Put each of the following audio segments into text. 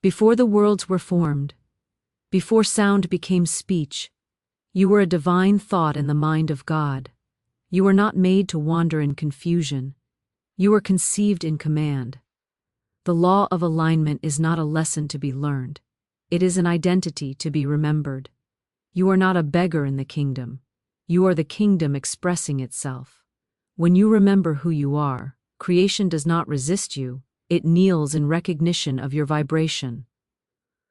Before the worlds were formed, before sound became speech, you were a divine thought in the mind of God. You were not made to wander in confusion. You were conceived in command. The law of alignment is not a lesson to be learned. It is an identity to be remembered. You are not a beggar in the kingdom. You are the kingdom expressing itself. When you remember who you are, creation does not resist you, it kneels in recognition of your vibration.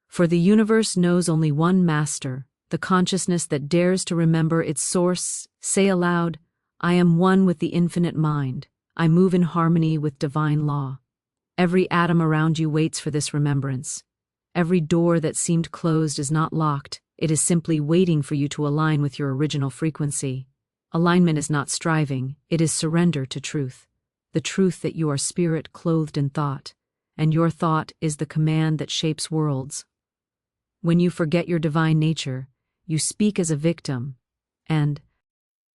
For the universe knows only one master, the consciousness that dares to remember its source. Say aloud, I am one with the infinite mind. I move in harmony with divine law. Every atom around you waits for this remembrance. Every door that seemed closed is not locked, it is simply waiting for you to align with your original frequency. Alignment is not striving, it is surrender to truth. The truth that you are spirit clothed in thought, and your thought is the command that shapes worlds. When you forget your divine nature, you speak as a victim, and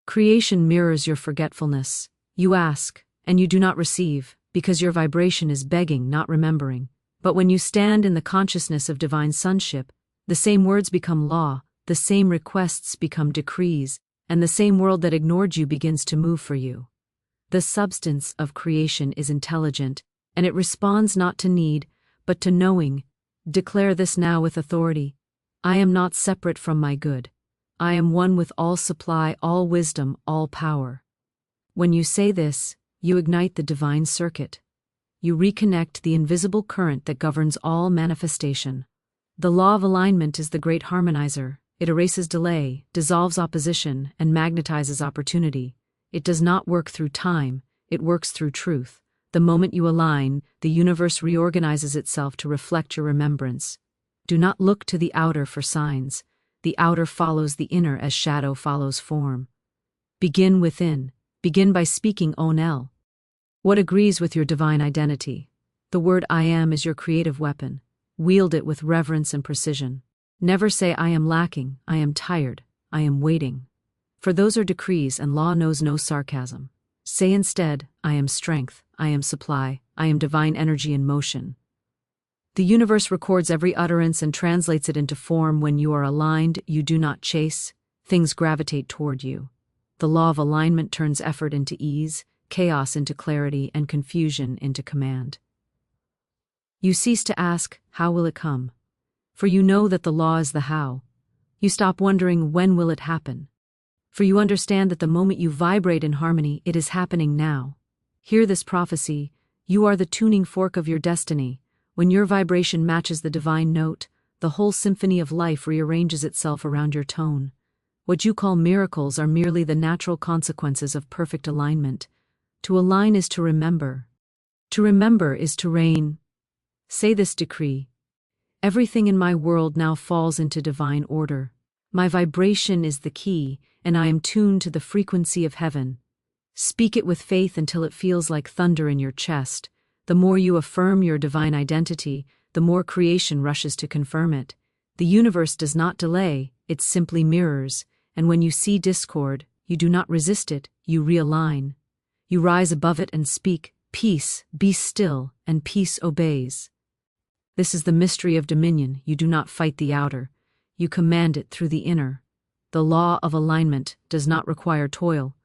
creation mirrors your forgetfulness. You ask, and you do not receive, because your vibration is begging, not remembering. But when you stand in the consciousness of divine sonship, the same words become law, the same requests become decrees, and the same world that ignored you begins to move for you. The substance of creation is intelligent, and it responds not to need, but to knowing. Declare this now with authority. I am not separate from my good. I am one with all supply, all wisdom, all power. When you say this, you ignite the divine circuit. You reconnect the invisible current that governs all manifestation. The law of alignment is the great harmonizer. It erases delay, dissolves opposition, and magnetizes opportunity. It does not work through time, it works through truth. The moment you align, the universe reorganizes itself to reflect your remembrance. Do not look to the outer for signs. The outer follows the inner as shadow follows form. Begin within. Begin by speaking Onel. What agrees with your divine identity? The word I am is your creative weapon. Wield it with reverence and precision. Never say I am lacking, I am tired, I am waiting. For those are decrees and law knows no sarcasm. Say instead, I am strength, I am supply, I am divine energy in motion. The universe records every utterance and translates it into form. When you are aligned, you do not chase, things gravitate toward you. The law of alignment turns effort into ease, chaos into clarity, and confusion into command. You cease to ask, how will it come? For you know that the law is the how. You stop wondering, when will it happen? For you understand that the moment you vibrate in harmony, it is happening now. Hear this prophecy, you are the tuning fork of your destiny. When your vibration matches the divine note, the whole symphony of life rearranges itself around your tone. What you call miracles are merely the natural consequences of perfect alignment. To align is to remember. To remember is to reign. Say this decree. Everything in my world now falls into divine order. My vibration is the key, and I am tuned to the frequency of heaven. Speak it with faith until it feels like thunder in your chest. The more you affirm your divine identity, the more creation rushes to confirm it. The universe does not delay, it simply mirrors, and when you see discord, you do not resist it, you realign. You rise above it and speak, peace, be still, and peace obeys. This is the mystery of dominion. You do not fight the outer, you command it through the inner. The law of alignment does not require toil,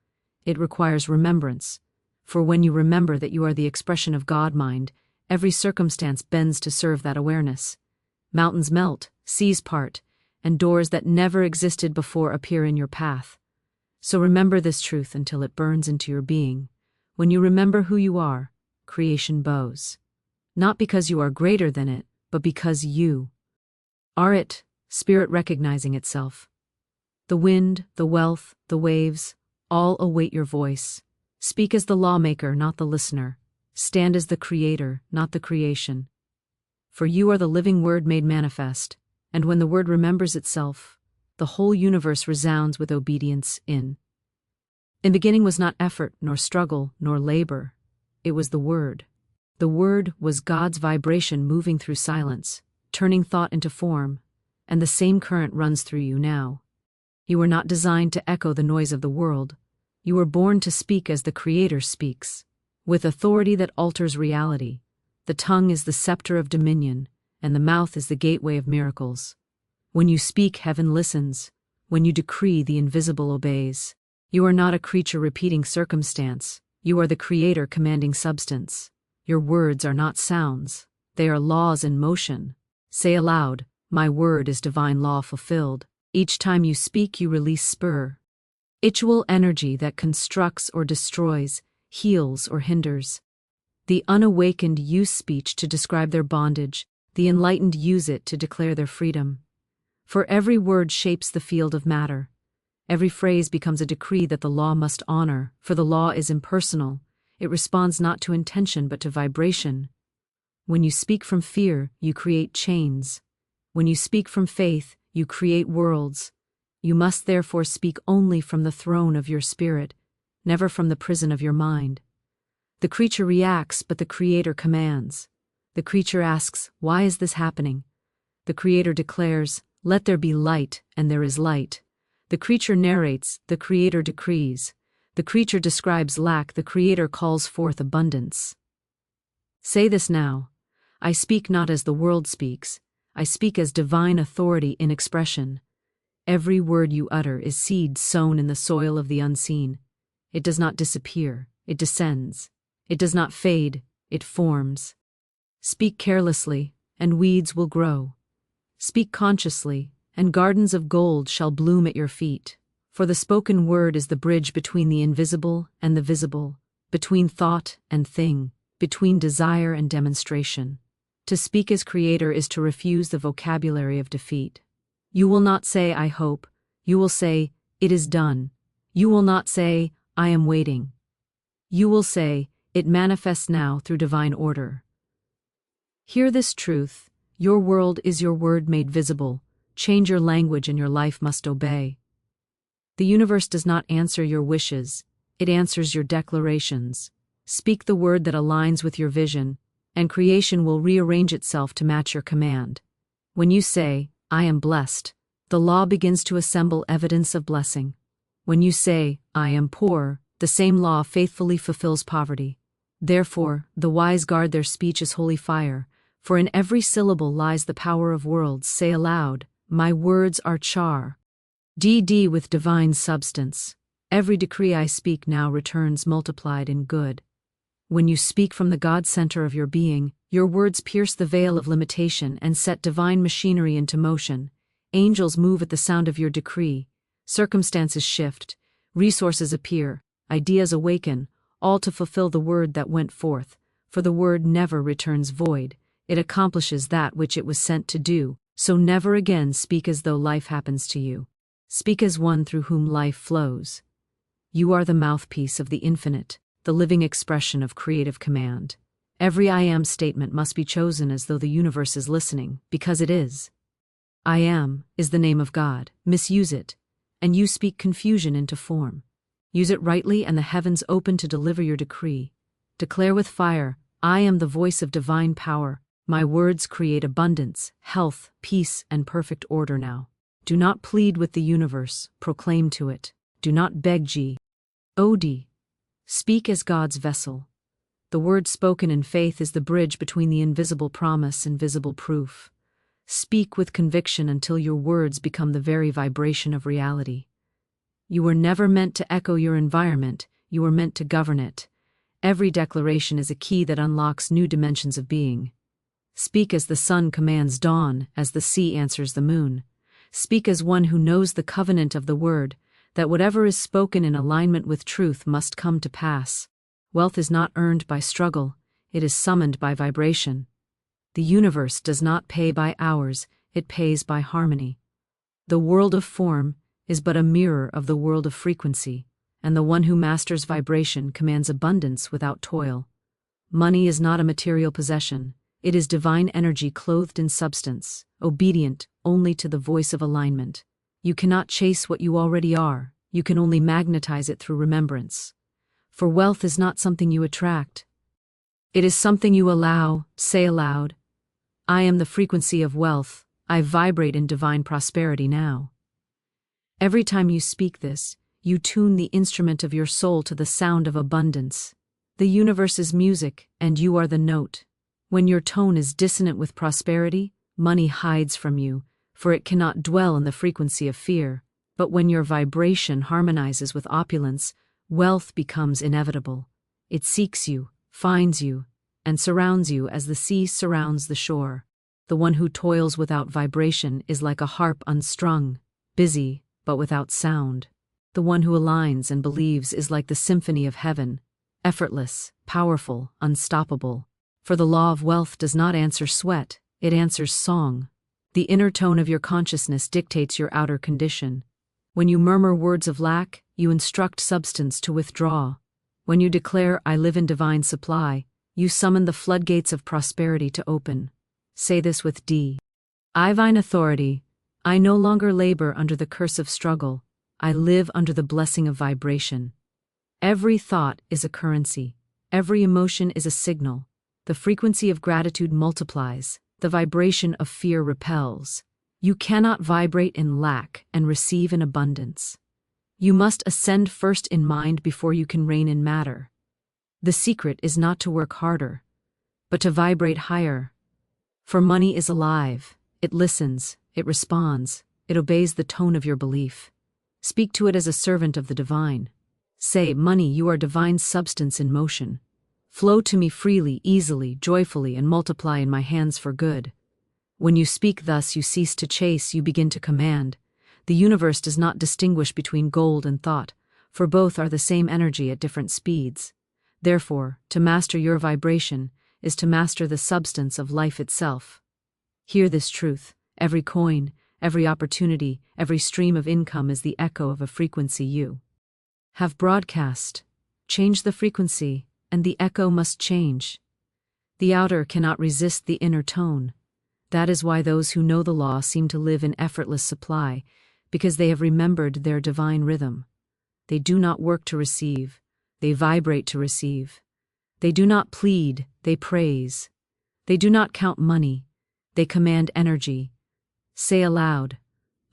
it requires remembrance. For when you remember that you are the expression of God-mind, every circumstance bends to serve that awareness. Mountains melt, seas part, and doors that never existed before appear in your path. So remember this truth until it burns into your being. When you remember who you are, creation bows. Not because you are greater than it, but because you are it, spirit recognizing itself. The wind, the wealth, the waves, all await your voice. Speak as the lawmaker, not the listener. Stand as the creator, not the creation. For you are the living word made manifest, and when the word remembers itself, the whole universe resounds with obedience in. In beginning was not effort, nor struggle, nor labor. It was the word. The word was God's vibration moving through silence, turning thought into form, and the same current runs through you now. You were not designed to echo the noise of the world. You were born to speak as the Creator speaks, with authority that alters reality. The tongue is the scepter of dominion, and the mouth is the gateway of miracles. When you speak, heaven listens. When you decree, the invisible obeys. You are not a creature repeating circumstance. You are the creator commanding substance. Your words are not sounds. They are laws in motion. Say aloud, my word is divine law fulfilled. Each time you speak, you release spiritual energy that constructs or destroys, heals or hinders. The unawakened use speech to describe their bondage. The enlightened use it to declare their freedom. For every word shapes the field of matter. Every phrase becomes a decree that the law must honor, for the law is impersonal. It responds not to intention but to vibration. When you speak from fear, you create chains. When you speak from faith, you create worlds. You must therefore speak only from the throne of your spirit, never from the prison of your mind. The creature reacts, but the creator commands. The creature asks, why is this happening? The creator declares, let there be light, and there is light. The creature narrates, the creator decrees. The creature describes lack, the creator calls forth abundance. Say this now. I speak not as the world speaks. I speak as divine authority in expression. Every word you utter is seed sown in the soil of the unseen. It does not disappear, it descends. It does not fade, it forms. Speak carelessly, and weeds will grow. Speak consciously, and gardens of gold shall bloom at your feet. For the spoken word is the bridge between the invisible and the visible, between thought and thing, between desire and demonstration. To speak as creator is to refuse the vocabulary of defeat. You will not say, I hope. You will say, it is done. You will not say, I am waiting. You will say, it manifests now through divine order. Hear this truth. Your world is your word made visible. Change your language and your life must obey. The universe does not answer your wishes. It answers your declarations. Speak the word that aligns with your vision, and creation will rearrange itself to match your command. When you say, I am blessed, the law begins to assemble evidence of blessing. When you say, I am poor, the same law faithfully fulfills poverty. Therefore, the wise guard their speech as holy fire, for in every syllable lies the power of worlds. Say aloud, my words are char. DD with divine substance. Every decree I speak now returns multiplied in good. When you speak from the God center of your being, your words pierce the veil of limitation and set divine machinery into motion. Angels move at the sound of your decree. Circumstances shift. Resources appear. Ideas awaken, all to fulfill the word that went forth. For the word never returns void. It accomplishes that which it was sent to do. So never again speak as though life happens to you. Speak as one through whom life flows. You are the mouthpiece of the infinite, the living expression of creative command. Every I am statement must be chosen as though the universe is listening, because it is. I am is the name of God. Misuse it, and you speak confusion into form. Use it rightly and the heavens open to deliver your decree. Declare with fire, I am the voice of divine power. My words create abundance, health, peace, and perfect order now. Do not plead with the universe, proclaim to it. Do not beg G.O.D. Speak as God's vessel. The word spoken in faith is the bridge between the invisible promise and visible proof. Speak with conviction until your words become the very vibration of reality. You were never meant to echo your environment, you were meant to govern it. Every declaration is a key that unlocks new dimensions of being. Speak as the sun commands dawn, as the sea answers the moon. Speak as one who knows the covenant of the word, that whatever is spoken in alignment with truth must come to pass. Wealth is not earned by struggle, it is summoned by vibration. The universe does not pay by hours, it pays by harmony. The world of form is but a mirror of the world of frequency, and the one who masters vibration commands abundance without toil. Money is not a material possession. It is divine energy clothed in substance, obedient only to the voice of alignment. You cannot chase what you already are, you can only magnetize it through remembrance. For wealth is not something you attract. It is something you allow. Say aloud, I am the frequency of wealth, I vibrate in divine prosperity now. Every time you speak this, you tune the instrument of your soul to the sound of abundance. The universe is music, and you are the note. When your tone is dissonant with prosperity, money hides from you, for it cannot dwell in the frequency of fear. But when your vibration harmonizes with opulence, wealth becomes inevitable. It seeks you, finds you, and surrounds you as the sea surrounds the shore. The one who toils without vibration is like a harp unstrung, busy, but without sound. The one who aligns and believes is like the symphony of heaven, effortless, powerful, unstoppable. For the law of wealth does not answer sweat, it answers song. The inner tone of your consciousness dictates your outer condition. When you murmur words of lack, you instruct substance to withdraw. When you declare, "I live in divine supply," you summon the floodgates of prosperity to open. Say this with divine authority. I no longer labor under the curse of struggle. I live under the blessing of vibration. Every thought is a currency. Every emotion is a signal. The frequency of gratitude multiplies. The vibration of fear repels. You cannot vibrate in lack and receive in abundance. You must ascend first in mind before you can reign in matter. The secret is not to work harder, but to vibrate higher. For money is alive. It listens, it responds, it obeys the tone of your belief. Speak to it as a servant of the divine. Say, "Money, you are divine substance in motion. Flow to me freely, easily, joyfully, and multiply in my hands for good." When you speak thus, you cease to chase, you begin to command. The universe does not distinguish between gold and thought, for both are the same energy at different speeds. Therefore, to master your vibration is to master the substance of life itself. Hear this truth: every coin, every opportunity, every stream of income is the echo of a frequency you have broadcast. Change the frequency, and the echo must change. The outer cannot resist the inner tone. That is why those who know the law seem to live in effortless supply, because they have remembered their divine rhythm. They do not work to receive, they vibrate to receive. They do not plead, they praise. They do not count money, they command energy. Say aloud,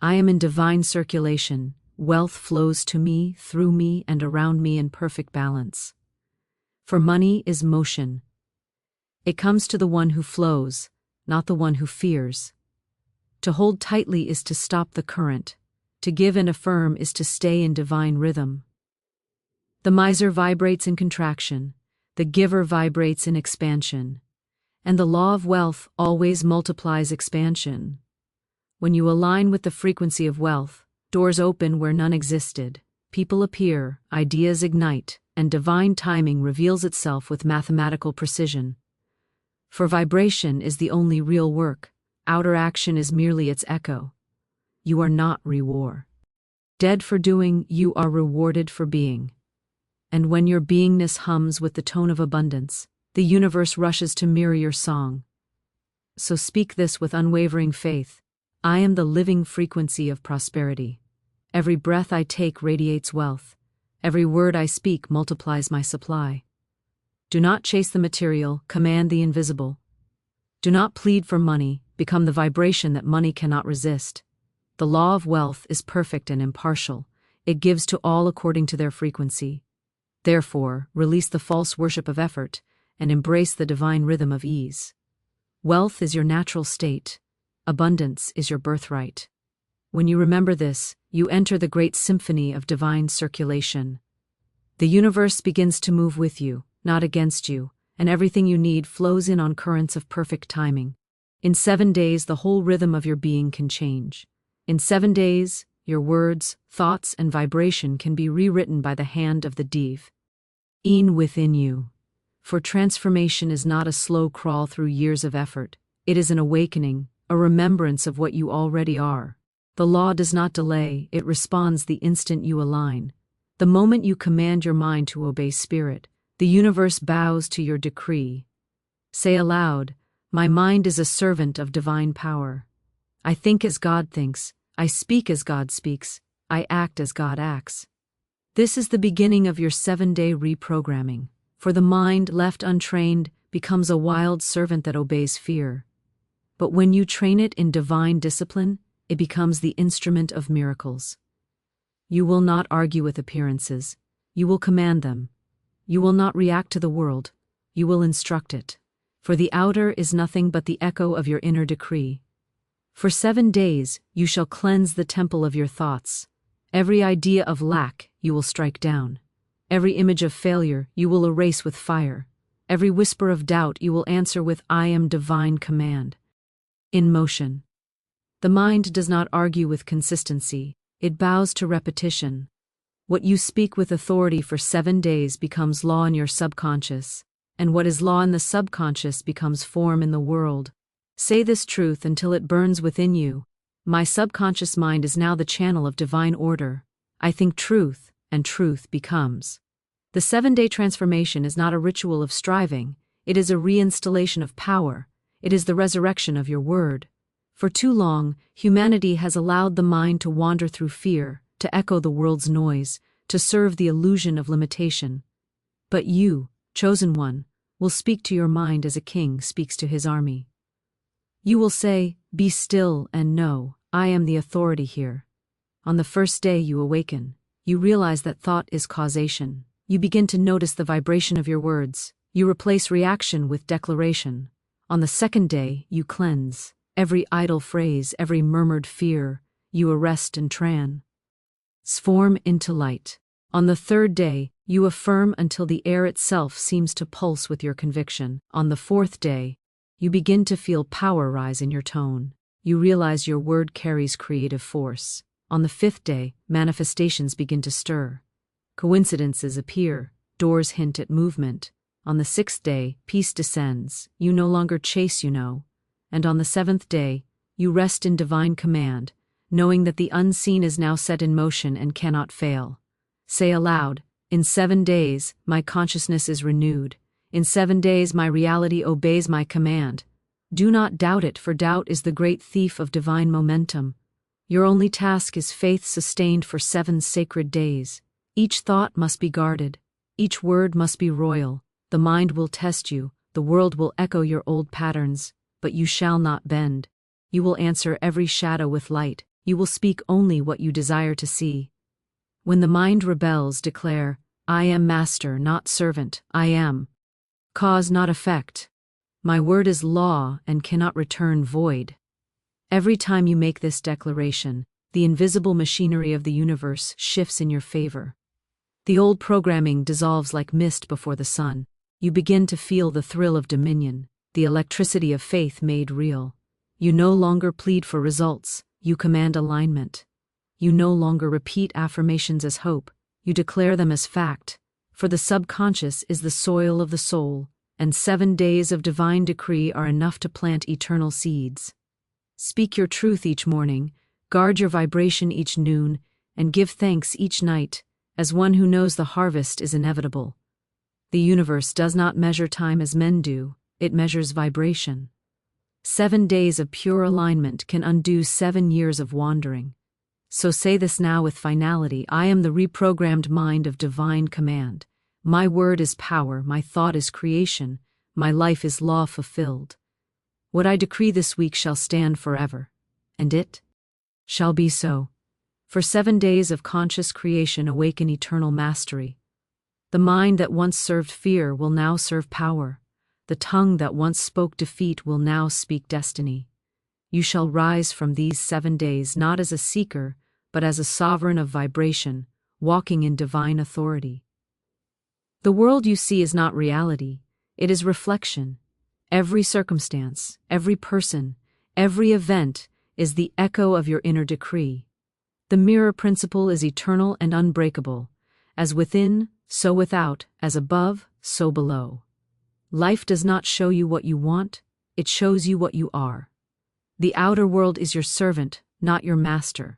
"I am in divine circulation. Wealth flows to me, through me, and around me in perfect balance." For money is motion. It comes to the one who flows, not the one who fears. To hold tightly is to stop the current. To give and affirm is to stay in divine rhythm. The miser vibrates in contraction. The giver vibrates in expansion. And the law of wealth always multiplies expansion. When you align with the frequency of wealth, doors open where none existed, people appear, ideas ignite, and divine timing reveals itself with mathematical precision. For vibration is the only real work, outer action is merely its echo. You are not dead for doing, you are rewarded for being. And when your beingness hums with the tone of abundance, the universe rushes to mirror your song. So speak this with unwavering faith: I am the living frequency of prosperity. Every breath I take radiates wealth. Every word I speak multiplies my supply. Do not chase the material, command the invisible. Do not plead for money, become the vibration that money cannot resist. The law of wealth is perfect and impartial. It gives to all according to their frequency. Therefore, release the false worship of effort and embrace the divine rhythm of ease. Wealth is your natural state. Abundance is your birthright. When you remember this, you enter the great symphony of divine circulation. The universe begins to move with you, not against you, and everything you need flows in on currents of perfect timing. In 7 days, the whole rhythm of your being can change. In 7 days, your words, thoughts, and vibration can be rewritten by the hand of the divine within you. For transformation is not a slow crawl through years of effort. It is an awakening, a remembrance of what you already are. The law does not delay, it responds the instant you align. The moment you command your mind to obey spirit, the universe bows to your decree. Say aloud, "My mind is a servant of divine power. I think as God thinks, I speak as God speaks, I act as God acts." This is the beginning of your 7-day reprogramming, for the mind left untrained becomes a wild servant that obeys fear. But when you train it in divine discipline, it becomes the instrument of miracles. You will not argue with appearances, you will command them. You will not react to the world, you will instruct it. for the outer is nothing but the echo of your inner decree. For 7 days you shall cleanse the temple of your thoughts. Every idea of lack you will strike down. Every image of failure you will erase with fire. Every whisper of doubt you will answer with I am divine command. In motion. The mind does not argue with consistency, it bows to repetition. What you speak with authority for 7 days becomes law in your subconscious, and what is law in the subconscious becomes form in the world. Say this truth until it burns within you. My subconscious mind is now the channel of divine order. I think truth, and truth becomes. The 7-day transformation is not a ritual of striving, it is a reinstallation of power, it is the resurrection of your word. For too long, humanity has allowed the mind to wander through fear, to echo the world's noise, to serve the illusion of limitation. But you, chosen one, will speak to your mind as a king speaks to his army. You will say, be still and know, I am the authority here. On the first day you awaken, you realize that thought is causation. You begin to notice the vibration of your words. You replace reaction with declaration. On the second day, you cleanse. Every idle phrase, every murmured fear, you arrest and transform into light. On the third day, you affirm until the air itself seems to pulse with your conviction. On the fourth day, you begin to feel power rise in your tone. You realize your word carries creative force. On the fifth day, manifestations begin to stir. Coincidences appear, doors hint at movement. On the sixth day, peace descends, you no longer chase, and on the seventh day, you rest in divine command, knowing that the unseen is now set in motion and cannot fail. Say aloud, in 7 days, my consciousness is renewed. In 7 days, my reality obeys my command. Do not doubt it, for doubt is the great thief of divine momentum. Your only task is faith sustained for 7 sacred days. Each thought must be guarded. Each word must be royal. The mind will test you. The world will echo your old patterns, but you shall not bend. You will answer every shadow with light. You will speak only what you desire to see. When the mind rebels, declare, I am master, not servant. I am cause, not effect. My word is law and cannot return void. Every time you make this declaration, the invisible machinery of the universe shifts in your favor. The old programming dissolves like mist before the sun. You begin to feel the thrill of dominion, the electricity of faith made real. You no longer plead for results, you command alignment. You no longer repeat affirmations as hope, you declare them as fact. For the subconscious is the soil of the soul, and 7 days of divine decree are enough to plant eternal seeds. Speak your truth each morning, guard your vibration each noon, and give thanks each night, as one who knows the harvest is inevitable. The universe does not measure time as men do, it measures vibration. 7 days of pure alignment can undo 7 years of wandering. So say this now with finality, I am the reprogrammed mind of divine command. My word is power, my thought is creation, my life is law fulfilled. What I decree this week shall stand forever, and it shall be so. For 7 days of conscious creation awaken eternal mastery. The mind that once served fear will now serve power. The tongue that once spoke defeat will now speak destiny. You shall rise from these 7 days not as a seeker, but as a sovereign of vibration, walking in divine authority. The world you see is not reality, it is reflection. Every circumstance, every person, every event is the echo of your inner decree. The mirror principle is eternal and unbreakable, as within, so without, as above, so below. Life does not show you what you want, it shows you what you are. The outer world is your servant, not your master.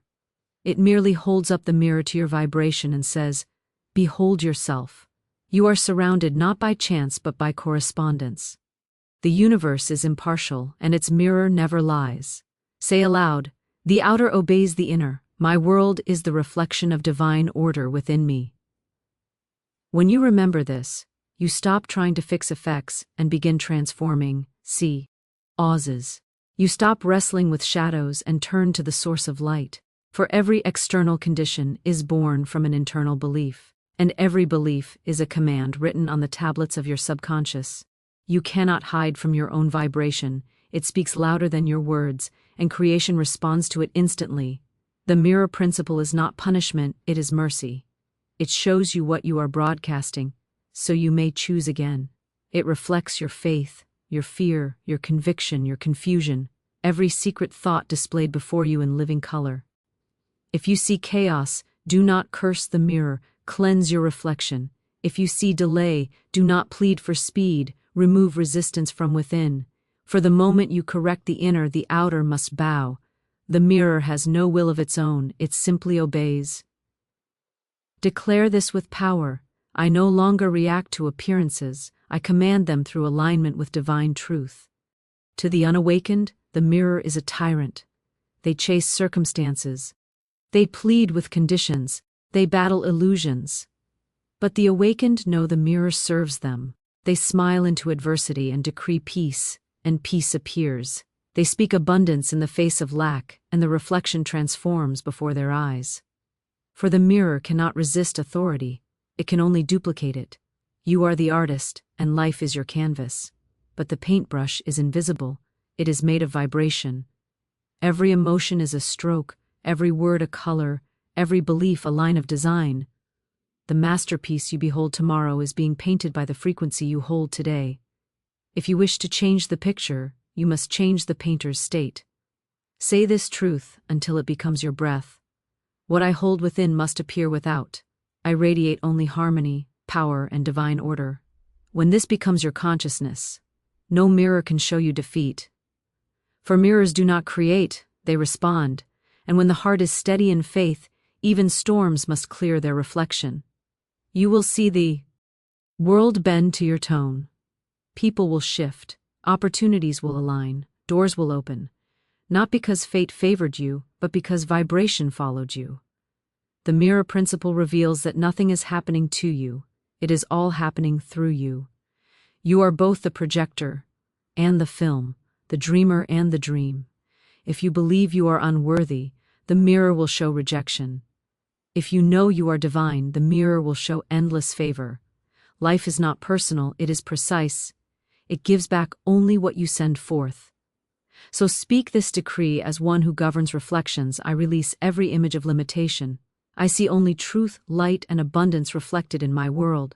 It merely holds up the mirror to your vibration and says, behold yourself. You are surrounded not by chance but by correspondence. The universe is impartial and its mirror never lies. Say aloud, the outer obeys the inner. My world is the reflection of divine order within me. When you remember this, you stop trying to fix effects and begin transforming, causes. You stop wrestling with shadows and turn to the source of light. For every external condition is born from an internal belief, and every belief is a command written on the tablets of your subconscious. You cannot hide from your own vibration. It speaks louder than your words, and creation responds to it instantly. The mirror principle is not punishment, it is mercy. It shows you what you are broadcasting, so you may choose again. It reflects your faith, your fear, your conviction, your confusion, every secret thought displayed before you in living color. If you see chaos, do not curse the mirror, cleanse your reflection. If you see delay, do not plead for speed, remove resistance from within. For the moment you correct the inner, the outer must bow. The mirror has no will of its own, it simply obeys. Declare this with power. I no longer react to appearances, I command them through alignment with divine truth. To the unawakened, the mirror is a tyrant. They chase circumstances. They plead with conditions. They battle illusions. But the awakened know the mirror serves them. They smile into adversity and decree peace, and peace appears. They speak abundance in the face of lack, and the reflection transforms before their eyes. For the mirror cannot resist authority, it can only duplicate it. You are the artist, and life is your canvas. But the paintbrush is invisible, it is made of vibration. Every emotion is a stroke, every word a color, every belief a line of design. The masterpiece you behold tomorrow is being painted by the frequency you hold today. If you wish to change the picture, you must change the painter's state. Say this truth until it becomes your breath. What I hold within must appear without. I radiate only harmony, power, and divine order. When this becomes your consciousness, no mirror can show you defeat. For mirrors do not create, they respond, and when the heart is steady in faith, even storms must clear their reflection. You will see the world bend to your tone. People will shift, opportunities will align, doors will open, not because fate favored you, but because vibration followed you. The mirror principle reveals that nothing is happening to you, it is all happening through you. You are both the projector and the film, the dreamer and the dream. If you believe you are unworthy, the mirror will show rejection. If you know you are divine, the mirror will show endless favor. Life is not personal, it is precise. It gives back only what you send forth. So speak this decree as one who governs reflections. I release every image of limitation. I see only truth, light, and abundance reflected in my world.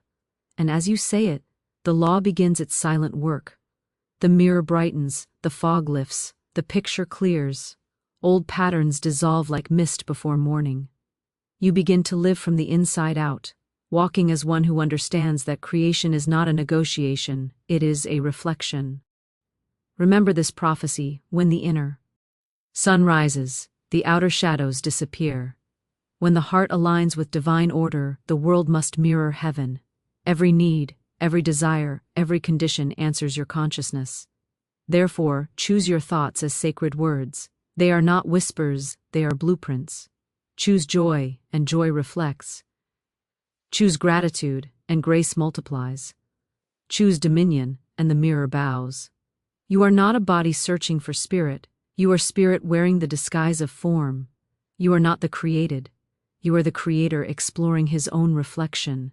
And as you say it, the law begins its silent work. The mirror brightens, the fog lifts, the picture clears. Old patterns dissolve like mist before morning. You begin to live from the inside out, walking as one who understands that creation is not a negotiation, it is a reflection. Remember this prophecy: when the inner sun rises, the outer shadows disappear. When the heart aligns with divine order, the world must mirror heaven. Every need, every desire, every condition answers your consciousness. Therefore, choose your thoughts as sacred words. They are not whispers, they are blueprints. Choose joy, and joy reflects. Choose gratitude, and grace multiplies. Choose dominion, and the mirror bows. You are not a body searching for spirit, you are spirit wearing the disguise of form. You are not the created, you are the creator exploring his own reflection.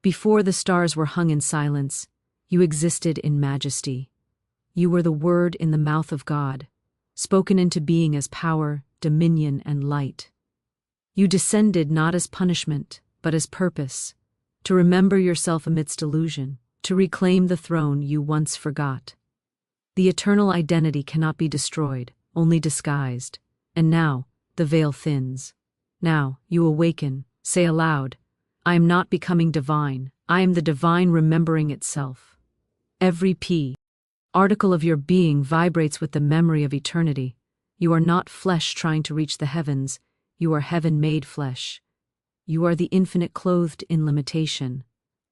Before the stars were hung in silence, you existed in majesty. You were the word in the mouth of God, spoken into being as power, dominion, and light. You descended not as punishment, but as purpose, to remember yourself amidst illusion, to reclaim the throne you once forgot. The eternal identity cannot be destroyed, only disguised. And now, the veil thins. Now, you awaken, say aloud, I am not becoming divine, I am the divine remembering itself. Every particle of your being vibrates with the memory of eternity. You are not flesh trying to reach the heavens, you are heaven made flesh. You are the infinite clothed in limitation,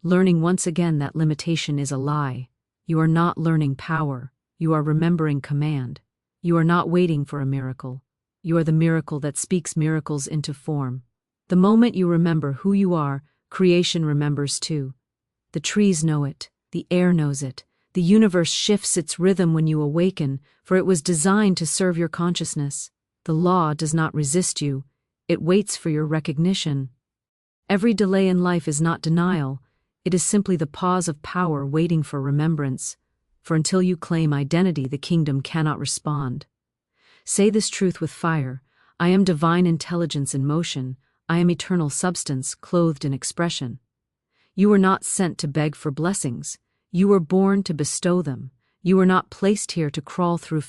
learning once again that limitation is a lie. You are not learning power, you are remembering command. You are not waiting for a miracle, you are the miracle that speaks miracles into form. The moment you remember who you are, creation remembers too. The trees know it, the air knows it, the universe shifts its rhythm when you awaken, for it was designed to serve your consciousness. The law does not resist you, it waits for your recognition. Every delay in life is not denial, It is simply the pause of power waiting for remembrance, for until you claim identity, the kingdom cannot respond. Say this truth with fire: I am divine intelligence in motion, I am eternal substance clothed in expression. You were not sent to beg for blessings, you were born to bestow them. You were not placed here to crawl through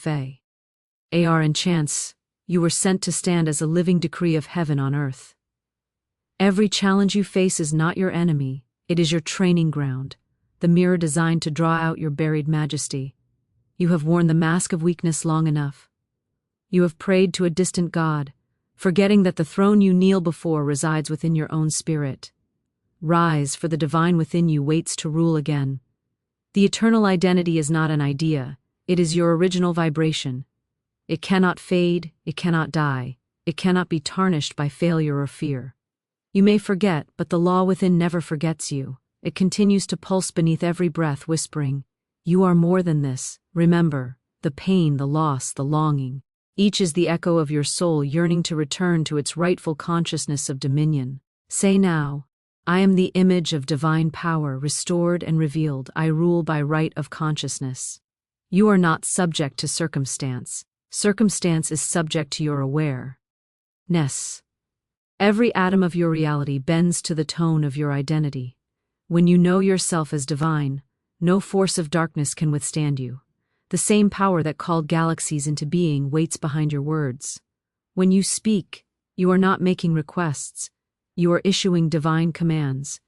ar and chance, you were sent to stand as a living decree of heaven on earth. Every challenge you face is not your enemy, it is your training ground, the mirror designed to draw out your buried majesty. You have worn the mask of weakness long enough. You have prayed to a distant God, forgetting that the throne you kneel before resides within your own spirit. Rise, for the divine within you waits to rule again. The eternal identity is not an idea, it is your original vibration. It cannot fade, it cannot die, it cannot be tarnished by failure or fear. You may forget, but the law within never forgets you. It continues to pulse beneath every breath, whispering, "You are more than this. Remember, the pain, the loss, the longing. Each is the echo of your soul yearning to return to its rightful consciousness of dominion." Say now, I am the image of divine power, restored and revealed. I rule by right of consciousness. You are not subject to circumstance. Circumstance is subject to your awareness. Every atom of your reality bends to the tone of your identity. When you know yourself as divine, no force of darkness can withstand you. The same power that called galaxies into being waits behind your words. When you speak, you are not making requests. You are issuing divine commands.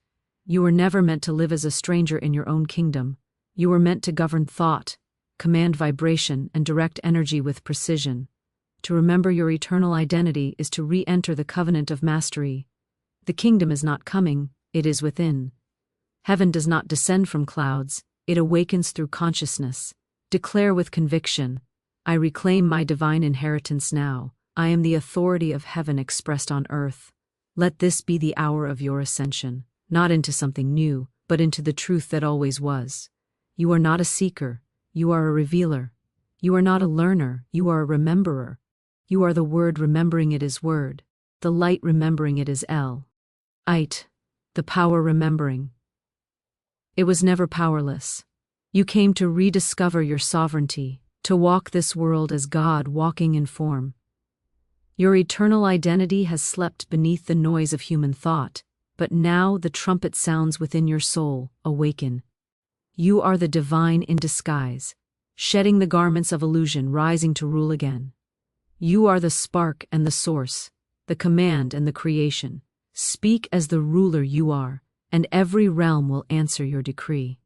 You were never meant to live as a stranger in your own kingdom. You were meant to govern thought, command vibration, and direct energy with precision. To remember your eternal identity is to re-enter the covenant of mastery. The kingdom is not coming, it is within. Heaven does not descend from clouds, it awakens through consciousness. Declare with conviction, I reclaim my divine inheritance now. I am the authority of heaven expressed on earth. Let this be the hour of your ascension, not into something new, but into the truth that always was. You are not a seeker, you are a revealer. You are not a learner, you are a rememberer. You are the word remembering it is word, the light remembering it is light, the power remembering. It was never powerless. You came to rediscover your sovereignty, to walk this world as God walking in form. Your eternal identity has slept beneath the noise of human thought, but now the trumpet sounds within your soul. Awaken. You are the divine in disguise, shedding the garments of illusion, rising to rule again. You are the spark and the source, the command and the creation. Speak as the ruler you are, and every realm will answer your decree.